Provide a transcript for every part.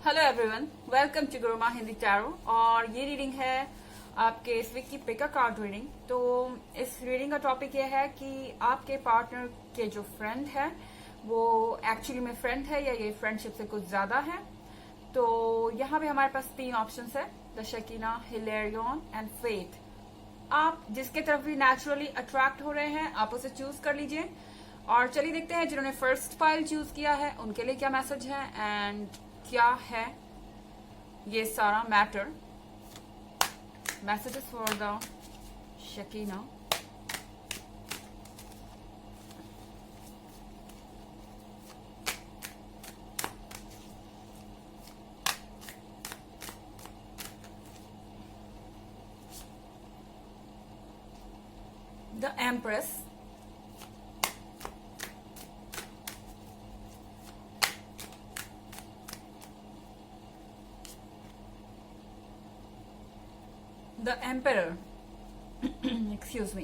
Hello everyone, welcome to Guruma Hindi tarot. और ये reading है आपके इस वीक की पिका कार्ड रीडिंग। तो इस रीडिंग का टॉपिक ये है कि आपके पार्टनर के जो फ्रेंड है वो एक्चुअली में फ्रेंड है या ये फ्रेंडशिप से कुछ ज्यादा है। तो यहाँ पे हमारे पास 3 ऑप्शंस है, द शकीना, हिलेरियन एंड फेथ। आप जिसके तरफ भी नेचुरली अट्रैक्ट हो रहे हैं आप उसे चूज कर लीजिए। और चलिए देखते हैं जिन्होंने फर्स्ट फाइल चूज किया है उनके लिए क्या मैसेज है एंड क्या है ये सारा matter. Messages for the Shakina. The empress, the emperor excuse me,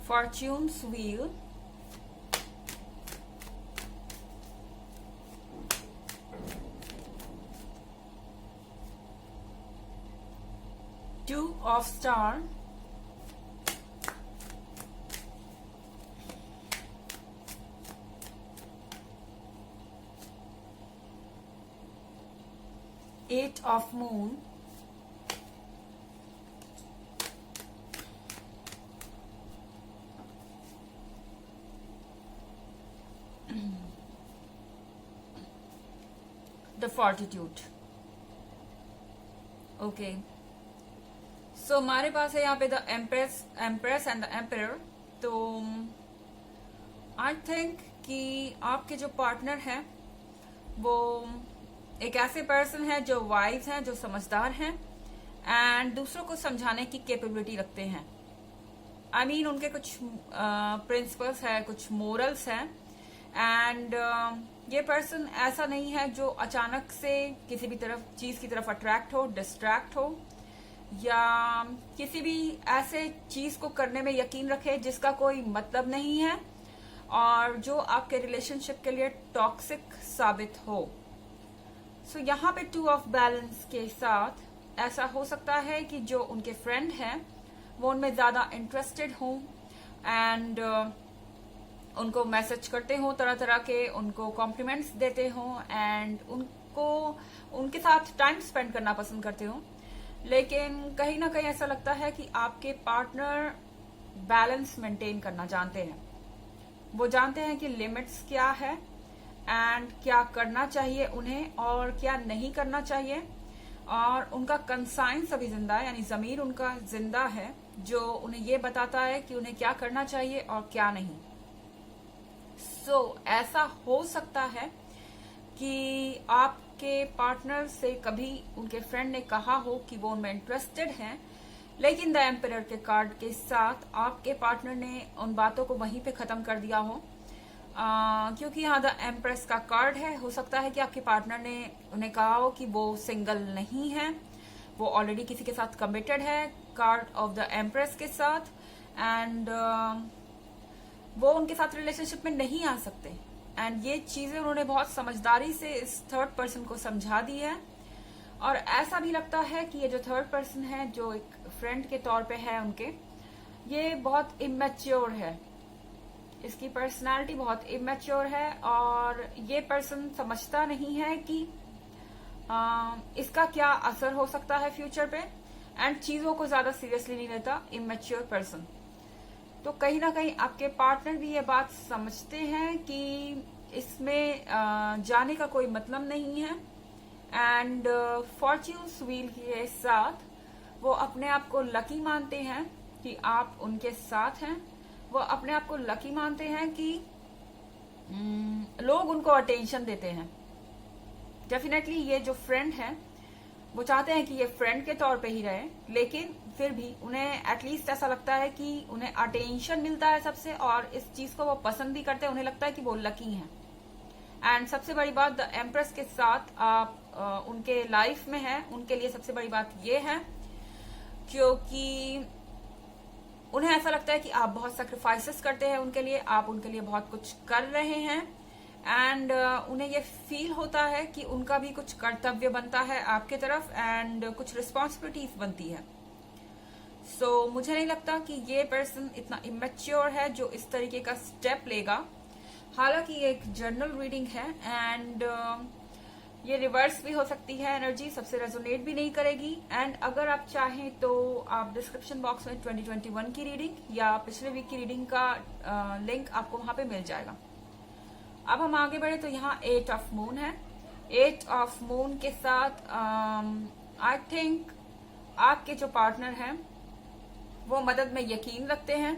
fortune's wheel, two of star, eight of moon, the fortitude। Okay, so हमारे पास है यहाँ पे the empress and the emperor. तो आई थिंक कि आपके जो पार्टनर है वो एक ऐसे पर्सन है जो वाइज हैं, जो समझदार हैं एंड दूसरों को समझाने की कैपेबिलिटी रखते हैं। आई मीन उनके कुछ प्रिंसिपल्स है, कुछ मोरल्स हैं एंड ये पर्सन ऐसा नहीं है जो अचानक से किसी भी चीज की तरफ अट्रैक्ट हो, डिस्ट्रैक्ट हो या किसी भी ऐसे चीज को करने में यकीन रखे जिसका कोई मतलब नहीं है और जो आपके रिलेशनशिप के लिए टॉक्सिक साबित हो। सो यहाँ पे 2 ऑफ बैलेंस के साथ ऐसा हो सकता है कि जो उनके फ्रेंड हैं वो उनमें ज्यादा इंटरेस्टेड हों एंड उनको मैसेज करते हों तरह तरह के, उनको कॉम्प्लीमेंट्स देते हों एंड उनके साथ टाइम स्पेंड करना पसंद करते हों। लेकिन कहीं ना कहीं ऐसा लगता है कि आपके पार्टनर बैलेंस मेंटेन करना जानते हैं। वो जानते हैं कि लिमिट्स क्या है एंड क्या करना चाहिए उन्हें और क्या नहीं करना चाहिए। और उनका कंसाइंस अभी जिंदा है, यानी जमीर उनका जिंदा है जो उन्हें ये बताता है कि उन्हें क्या करना चाहिए और क्या नहीं। सो ऐसा हो सकता है कि आपके पार्टनर से कभी उनके फ्रेंड ने कहा हो कि वो उनमें इंटरेस्टेड हैं, लेकिन द एम्परर के कार्ड के साथ आपके पार्टनर ने उन बातों को वहीं पे खत्म कर दिया हो। क्योंकि यहाँ द एम्प्रेस का कार्ड है, हो सकता है कि आपके पार्टनर ने उन्हें कहा हो कि वो सिंगल नहीं है, वो ऑलरेडी किसी के साथ कमिटेड है, कार्ड ऑफ द एम्प्रेस के साथ एंड वो उनके साथ रिलेशनशिप में नहीं आ सकते। एंड ये चीजें उन्होंने बहुत समझदारी से इस थर्ड पर्सन को समझा दी है। और ऐसा भी लगता है कि ये जो थर्ड पर्सन है जो एक फ्रेंड के तौर पे है उनके, ये बहुत इमेच्योर है, इसकी पर्सनालिटी बहुत इमेच्योर है और ये पर्सन समझता नहीं है कि इसका क्या असर हो सकता है फ्यूचर पे एंड चीजों को ज्यादा सीरियसली नहीं लेता इमेच्योर पर्सन। तो कहीं ना कहीं आपके पार्टनर भी ये बात समझते हैं कि इसमें जाने का कोई मतलब नहीं है एंड फॉर्च्यून्स व्हील के साथ वो अपने आप को लकी मानते हैं कि आप उनके साथ हैं। वो अपने आप को लकी मानते हैं कि लोग उनको अटेंशन देते हैं। डेफिनेटली ये जो फ्रेंड है वो चाहते हैं कि ये फ्रेंड के तौर पे ही रहे, लेकिन फिर भी उन्हें एटलीस्ट ऐसा लगता है कि उन्हें अटेंशन मिलता है सबसे और इस चीज को वो पसंद भी करते हैं। उन्हें लगता है कि वो लकी हैं। एंड सबसे बड़ी बात द एम्प्रेस के साथ आप उनके लाइफ में है, उनके लिए सबसे बड़ी बात ये है क्योंकि उन्हें ऐसा लगता है कि आप बहुत सेक्रीफाइसेस करते हैं उनके लिए, आप उनके लिए बहुत कुछ कर रहे हैं, एंड उन्हें ये फील होता है कि उनका भी कुछ कर्तव्य बनता है आपके तरफ एंड कुछ रिस्पॉन्सिबिलिटीज बनती है। सो मुझे नहीं लगता कि ये पर्सन इतना इमेच्योर है जो इस तरीके का स्टेप लेगा। हालांकि ये एक जनरल रीडिंग है एंड ये रिवर्स भी हो सकती है, एनर्जी सबसे रेजोनेट भी नहीं करेगी। एंड अगर आप चाहें तो आप डिस्क्रिप्शन बॉक्स में 2021 की रीडिंग या पिछले वीक की रीडिंग का लिंक आपको वहां पे मिल जाएगा। अब हम आगे बढ़े तो यहाँ 8 ऑफ मून है। 8 ऑफ मून के साथ आई थिंक आपके जो पार्टनर हैं वो मदद में यकीन रखते हैं।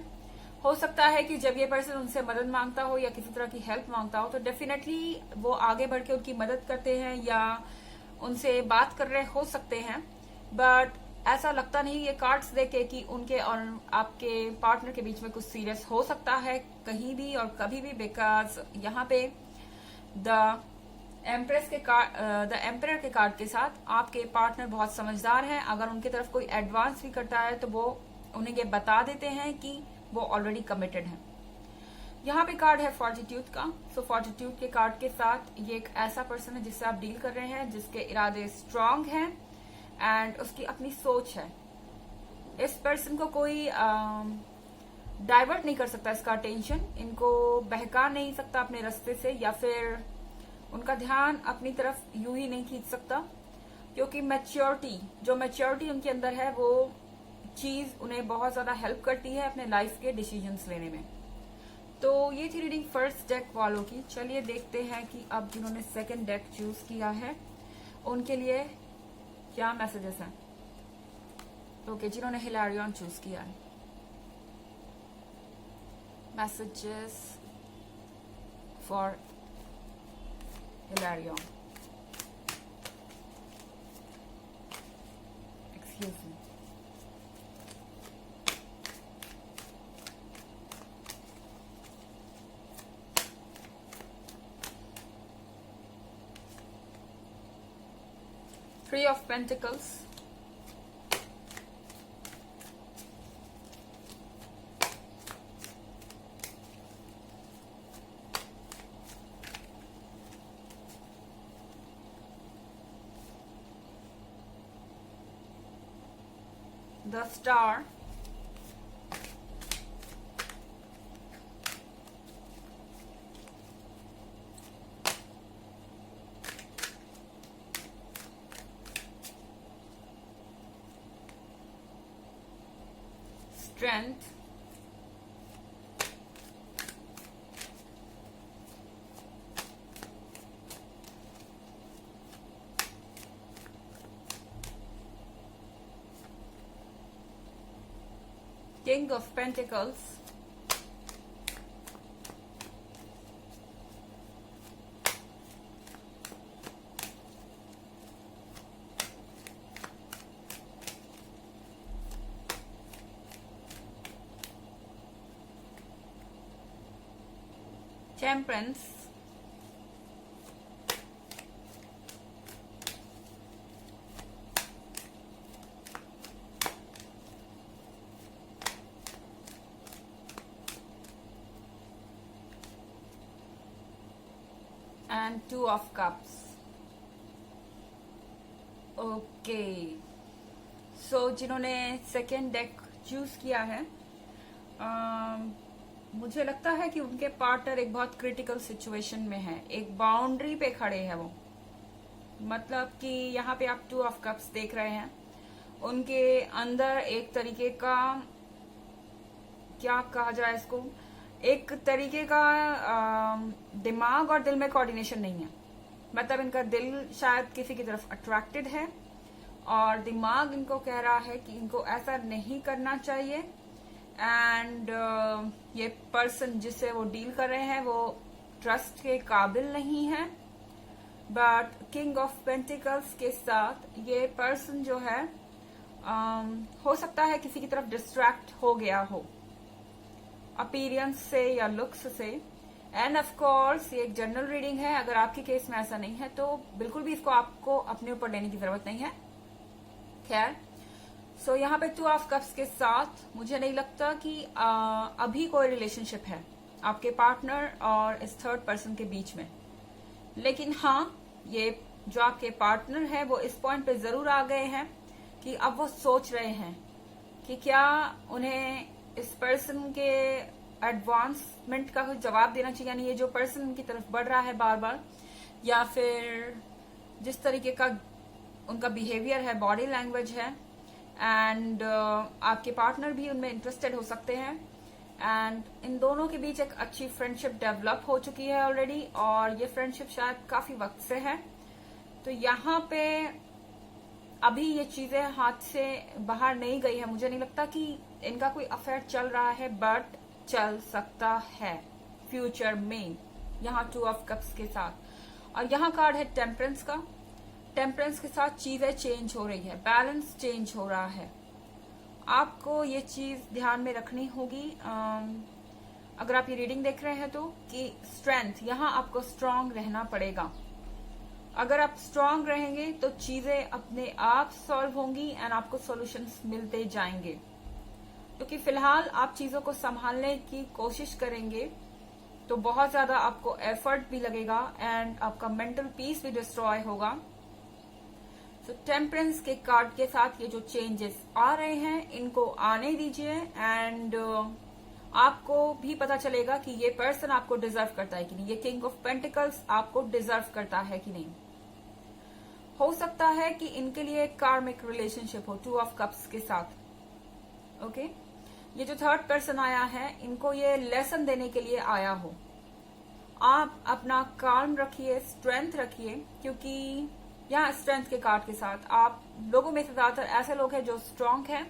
हो सकता है कि जब ये पर्सन उनसे मदद मांगता हो या किसी तरह की हेल्प मांगता हो तो डेफिनेटली वो आगे बढ़ के उनकी मदद करते हैं या उनसे बात कर रहे हो सकते हैं, बट ऐसा लगता नहीं ये कार्ड्स देके कि उनके और आपके पार्टनर के बीच में कुछ सीरियस हो सकता है कहीं भी और कभी भी, बिकॉज यहाँ पे द एम्परर के कार्ड के साथ आपके पार्टनर बहुत समझदार हैं। अगर उनकी तरफ कोई एडवांस भी करता है तो वो उन्हें ये बता देते हैं कि वो ऑलरेडी कमिटेड है। यहाँ पे कार्ड है फॉर्टिट्यूड का। सो फॉर्टिट्यूड के कार्ड के साथ ये एक ऐसा पर्सन है जिससे आप डील कर रहे हैं, जिसके इरादे स्ट्रांग हैं एंड उसकी अपनी सोच है। इस पर्सन को कोई डाइवर्ट नहीं कर सकता इसका अटेंशन, इनको बहका नहीं सकता अपने रास्ते से या फिर उनका ध्यान अपनी तरफ यूं ही नहीं खींच सकता, क्योंकि मैच्योरिटी उनके अंदर है, वो चीज उन्हें बहुत ज्यादा हेल्प करती है अपने लाइफ के डिसीजंस लेने में। तो ये थी रीडिंग फर्स्ट डेक वालों की। चलिए देखते हैं कि अब जिन्होंने सेकंड डेक चूज किया है उनके लिए क्या मैसेजेस हैं। ओके, जिन्होंने हिलारियन चूज किया है, messages for Hilarion. Excuse me. Three of Pentacles, the Star, Strength, King of Pentacles, Temperance, and Two of Cups. Okay, so जिन्होंने सेकेंड डेक चूज किया है, मुझे लगता है कि उनके पार्टनर एक बहुत क्रिटिकल सिचुएशन में है, एक बाउंड्री पे खड़े हैं वो। मतलब कि यहाँ पे आप 2 ऑफ कप्स देख रहे हैं, उनके अंदर एक तरीके का, क्या कहा जाए इसको, एक तरीके का दिमाग और दिल में कोऑर्डिनेशन नहीं है। मतलब इनका दिल शायद किसी की तरफ अट्रैक्टेड है और दिमाग इनको कह रहा है कि इनको ऐसा नहीं करना चाहिए। एंड ये पर्सन जिससे वो डील कर रहे हैं वो ट्रस्ट के काबिल नहीं है। बट किंग ऑफ पेंटिकल्स के साथ ये पर्सन जो है हो सकता है किसी की तरफ डिस्ट्रैक्ट हो गया हो अपीयरेंस से या लुक्स से। एंड ऑफ कोर्स ये एक जनरल रीडिंग है, अगर आपके केस में ऐसा नहीं है तो बिल्कुल भी इसको आपको अपने ऊपर लेने की जरूरत नहीं है। खैर, सो यहाँ पे 2 ऑफ कप्स के साथ मुझे नहीं लगता कि अभी कोई रिलेशनशिप है आपके पार्टनर और इस थर्ड पर्सन के बीच में। लेकिन हाँ, ये जो आपके पार्टनर है वो इस पॉइंट पे जरूर आ गए हैं कि अब वो सोच रहे हैं कि क्या उन्हें इस पर्सन के एडवांसमेंट का कुछ जवाब देना चाहिए, यानी ये जो पर्सन उनकी तरफ बढ़ रहा है बार बार, या फिर जिस तरीके का उनका बिहेवियर है, बॉडी लैंग्वेज है, एंड आपके पार्टनर भी उनमें इंटरेस्टेड हो सकते हैं। एंड इन दोनों के बीच एक अच्छी फ्रेंडशिप डेवलप हो चुकी है ऑलरेडी, और ये फ्रेंडशिप शायद काफी वक्त से है। तो यहाँ पे अभी ये चीजें हाथ से बाहर नहीं गई है। मुझे नहीं लगता कि इनका कोई अफेयर चल रहा है, बट चल सकता है फ्यूचर में, यहाँ 2 ऑफ कप्स के साथ। और यहाँ कार्ड है टेम्परेंस का। टेम्परेंस के साथ चीजें चेंज हो रही है, बैलेंस चेंज हो रहा है। आपको ये चीज ध्यान में रखनी होगी अगर आप ये रीडिंग देख रहे हैं तो, कि स्ट्रेंथ, यहाँ आपको स्ट्रांग रहना पड़ेगा। अगर आप स्ट्रांग रहेंगे तो चीजें अपने आप सॉल्व होंगी एंड आपको सॉल्यूशंस मिलते जाएंगे। क्योंकि फिलहाल आप चीजों को संभालने की कोशिश करेंगे तो बहुत ज्यादा आपको एफर्ट भी लगेगा एंड आपका मेंटल पीस भी डिस्ट्रॉय होगा। तो टेम्परेंस के कार्ड के साथ ये जो चेंजेस आ रहे हैं इनको आने दीजिए, एंड आपको भी पता चलेगा कि ये पर्सन आपको डिजर्व करता है कि नहीं, ये किंग ऑफ पेंटिकल्स आपको डिजर्व करता है कि नहीं। हो सकता है कि इनके लिए कार्मिक रिलेशनशिप हो 2 ऑफ कप्स के साथ। ओके, ये जो थर्ड पर्सन आया है इनको ये लेसन देने के लिए आया हो। आप अपना काम रखिए, स्ट्रेंथ रखिए, क्योंकि यहाँ स्ट्रेंथ के कार्ड के साथ आप लोगों में से ज्यादातर ऐसे लोग हैं जो स्ट्रांग हैं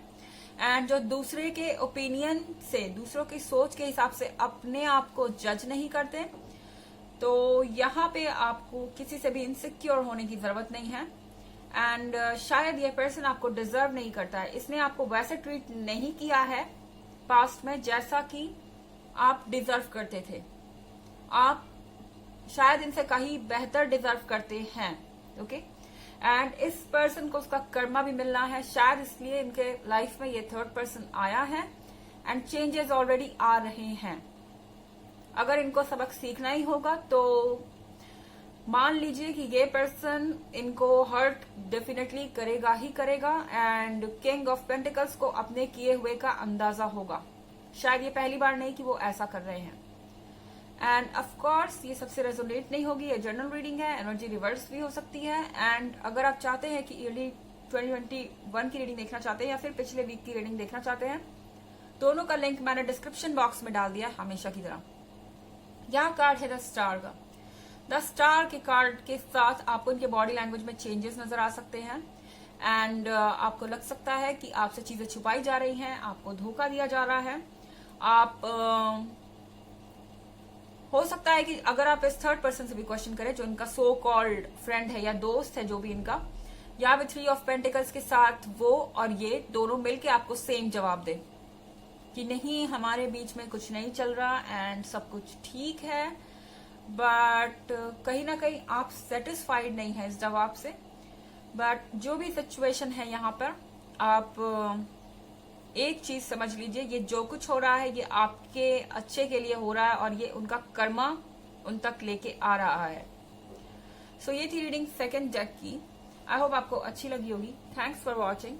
एंड जो दूसरे के ओपिनियन से, दूसरों की सोच के हिसाब से अपने आप को जज नहीं करते। तो यहाँ पे आपको किसी से भी इनसिक्योर होने की जरूरत नहीं है। एंड शायद ये पर्सन आपको डिजर्व नहीं करता है, इसने आपको वैसे ट्रीट नहीं किया है पास्ट में जैसा कि आप डिजर्व करते थे। आप शायद इनसे कहीं बेहतर डिजर्व करते हैं। ओके, एंड इस पर्सन को उसका कर्मा भी मिलना है, शायद इसलिए इनके लाइफ में ये थर्ड पर्सन आया है एंड चेंजेस ऑलरेडी आ रहे हैं। अगर इनको सबक सीखना ही होगा तो मान लीजिए कि ये पर्सन इनको हर्ट डेफिनेटली करेगा ही करेगा, एंड किंग ऑफ पेंटिकल्स को अपने किए हुए का अंदाजा होगा। शायद ये पहली बार नहीं कि वो ऐसा कर रहे हैं। एंड ऑफ कोर्स ये सबसे रेजोनेट नहीं होगी, ये जनरल रीडिंग है, एनर्जी रिवर्स भी हो सकती है। एंड अगर आप चाहते हैं कि ईयरली 2021 की रीडिंग देखना चाहते हैं या फिर पिछले वीक की रीडिंग देखना चाहते हैं, दोनों का लिंक मैंने डिस्क्रिप्शन बॉक्स में डाल दिया है हमेशा की तरह। यहाँ कार्ड है द स्टार का। द स्टार के कार्ड के साथ आपको इनके बॉडी लैंग्वेज में चेंजेस नजर आ सकते हैं एंड आपको लग सकता है कि आपसे चीजें छुपाई जा रही हैं, आपको धोखा दिया जा रहा है। आप हो सकता है कि अगर आप इस थर्ड पर्सन से भी क्वेश्चन करें, जो इनका सो कॉल्ड फ्रेंड है या दोस्त है, जो भी इनका, या फिर 3 ऑफ पेंटिकल्स के साथ वो और ये दोनों मिलके आपको सेम जवाब दे कि नहीं, हमारे बीच में कुछ नहीं चल रहा एंड सब कुछ ठीक है, बट कहीं ना कहीं आप सेटिस्फाइड नहीं है इस जवाब से। बट जो भी सिचुएशन है यहाँ पर, आप एक चीज समझ लीजिए, ये जो कुछ हो रहा है ये आपके अच्छे के लिए हो रहा है और ये उनका कर्मा उन तक लेके आ रहा है। सो ये थी रीडिंग सेकंड डेक की। आई होप आपको अच्छी लगी होगी। Thanks for watching.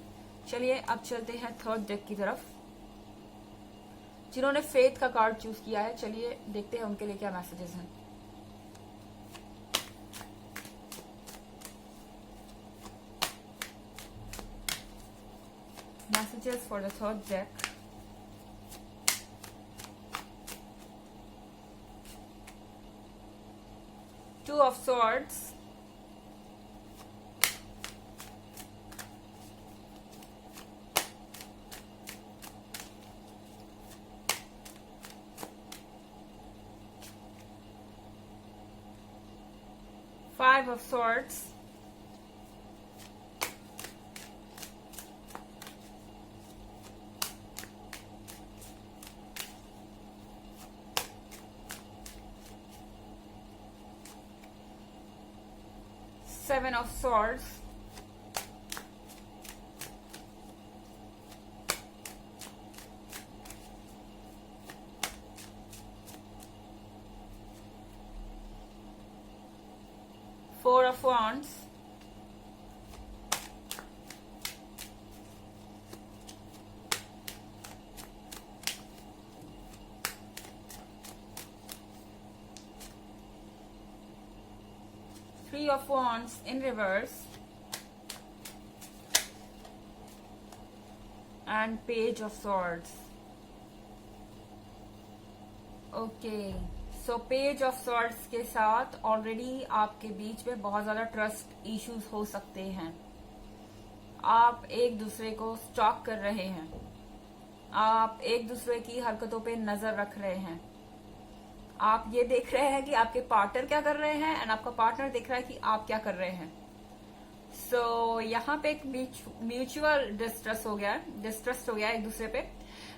चलिए अब चलते हैं थर्ड डेक की तरफ। जिन्होंने फेथ का कार्ड चूज किया है, चलिए देखते हैं उनके लिए क्या मैसेजेस हैं। Messages for the third deck. Two of Swords. Five of Swords. Seven of Swords. Of wands, Three of Wands in reverse, and Page of Swords. Okay, so page of swords के साथ already आपके बीच में बहुत ज्यादा trust issues हो सकते हैं। आप एक दूसरे को स्टॉक कर रहे हैं, आप एक दूसरे की हरकतों पे नजर रख रहे हैं, आप ये देख रहे हैं कि आपके पार्टनर क्या कर रहे हैं एंड आपका पार्टनर देख रहा है कि आप क्या कर रहे हैं। सो यहाँ पे एक म्यूचुअल डिस्ट्रस्ट हो गया है एक दूसरे पे।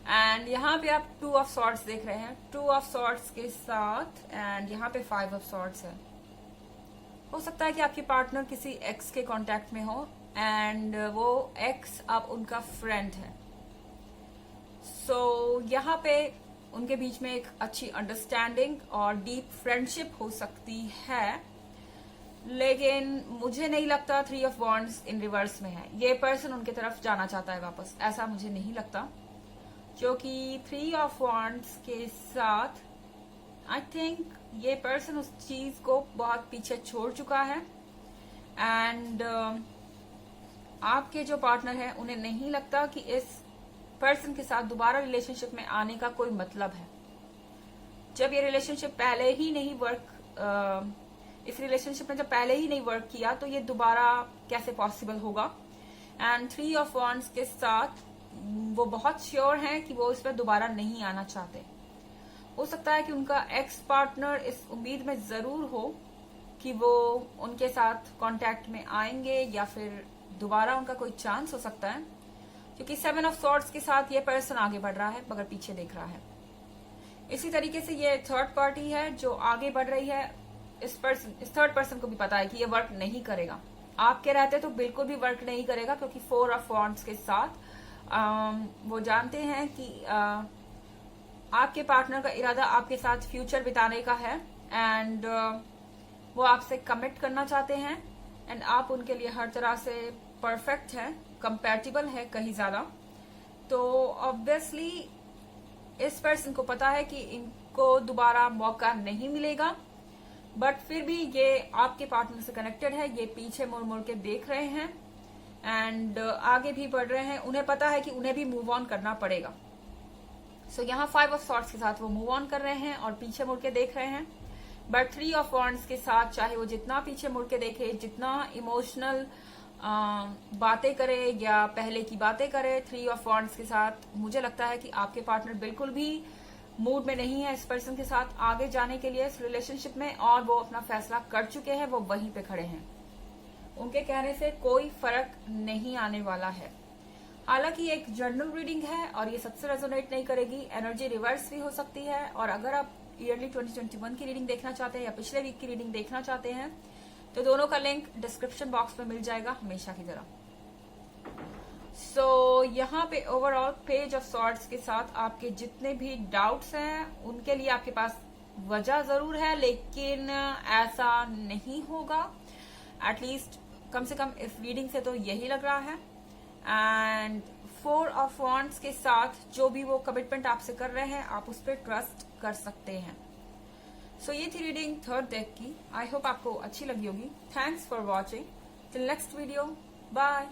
एंड यहाँ पे आप 2 ऑफ सॉर्ड्स देख रहे हैं, 2 ऑफ सॉर्ड्स के साथ, एंड यहाँ पे 5 ऑफ सॉर्ड्स है। हो सकता है कि आपके पार्टनर किसी एक्स के कांटेक्ट में हो एंड वो एक्स अब उनका फ्रेंड है। सो यहाँ पे उनके बीच में एक अच्छी अंडरस्टैंडिंग और डीप फ्रेंडशिप हो सकती है, लेकिन मुझे नहीं लगता 3 ऑफ वॉन्ड्स इन रिवर्स में है। ये पर्सन उनके तरफ जाना चाहता है वापस, ऐसा मुझे नहीं लगता, क्योंकि 3 ऑफ वॉन्ड्स के साथ आई थिंक ये पर्सन उस चीज को बहुत पीछे छोड़ चुका है एंड आपके जो पार्टनर है उन्हें नहीं लगता कि इस पर्सन के साथ दोबारा रिलेशनशिप में आने का कोई मतलब है। जब ये रिलेशनशिप पहले ही नहीं इस रिलेशनशिप में जब पहले ही नहीं वर्क किया तो ये दोबारा कैसे पॉसिबल होगा। एंड 3 ऑफ वॉन्ड्स के साथ वो बहुत श्योर हैं कि वो इस पर दोबारा नहीं आना चाहते। हो सकता है कि उनका एक्स पार्टनर इस उम्मीद में जरूर हो कि वो उनके साथ कांटेक्ट में आएंगे या फिर दोबारा उनका कोई चांस हो सकता है, क्योंकि 7 ऑफ सॉर्ड्स के साथ ये पर्सन आगे बढ़ रहा है मगर पीछे देख रहा है। इसी तरीके से ये थर्ड पार्टी है जो आगे बढ़ रही है। इस थर्ड पर्सन को भी पता है कि ये वर्क नहीं करेगा, आपके रहते तो बिल्कुल भी वर्क नहीं करेगा, क्योंकि 4 ऑफ वॉन्ड्स के साथ वो जानते हैं कि आपके पार्टनर का इरादा आपके साथ फ्यूचर बिताने का है एंड वो आपसे कमिट करना चाहते हैं एंड आप उनके लिए हर तरह से परफेक्ट है, कंपैटिबल है कहीं ज्यादा। तो ऑब्वियसली इस पर्सन को पता है कि इनको दोबारा मौका नहीं मिलेगा, बट फिर भी ये आपके पार्टनर से कनेक्टेड है। ये पीछे मुड़ मुड़ के देख रहे हैं एंड आगे भी बढ़ रहे हैं। उन्हें पता है कि उन्हें भी मूव ऑन करना पड़ेगा। सो यहाँ 5 ऑफ सॉर्ड्स के साथ वो मूव ऑन कर रहे हैं और पीछे मुड़ के देख रहे हैं, बट 3 ऑफ वॉन्ड्स के साथ चाहे वो जितना पीछे मुड़ के देखे, जितना इमोशनल बातें करे या पहले की बातें करे, 3 ऑफ वॉन्ड्स के साथ मुझे लगता है कि आपके पार्टनर बिल्कुल भी मूड में नहीं है इस पर्सन के साथ आगे जाने के लिए इस रिलेशनशिप में, और वो अपना फैसला कर चुके हैं, वो वहीं पे खड़े हैं। उनके कहने से कोई फर्क नहीं आने वाला है। हालांकि एक जनरल रीडिंग है और ये सबसे रेजोनेट नहीं करेगी, एनर्जी रिवर्स भी हो सकती है। और अगर आप ईयरली 2021 की रीडिंग देखना चाहते हैं या पिछले वीक की रीडिंग देखना चाहते हैं तो दोनों का लिंक डिस्क्रिप्शन बॉक्स में मिल जाएगा हमेशा की तरह। सो यहाँ पे ओवरऑल पेज ऑफ सॉर्ड्स के साथ आपके जितने भी डाउट्स हैं उनके लिए आपके पास वजह जरूर है, लेकिन ऐसा नहीं होगा। एटलीस्ट कम से कम इस रीडिंग से तो यही लग रहा है। एंड 4 ऑफ वॉन्ड्स के साथ जो भी वो कमिटमेंट आपसे कर रहे हैं आप उस पर ट्रस्ट कर सकते हैं। सो ये थी रीडिंग थर्ड डेक की। आई होप आपको अच्छी लगी होगी। Thanks for watching. Till next video, bye.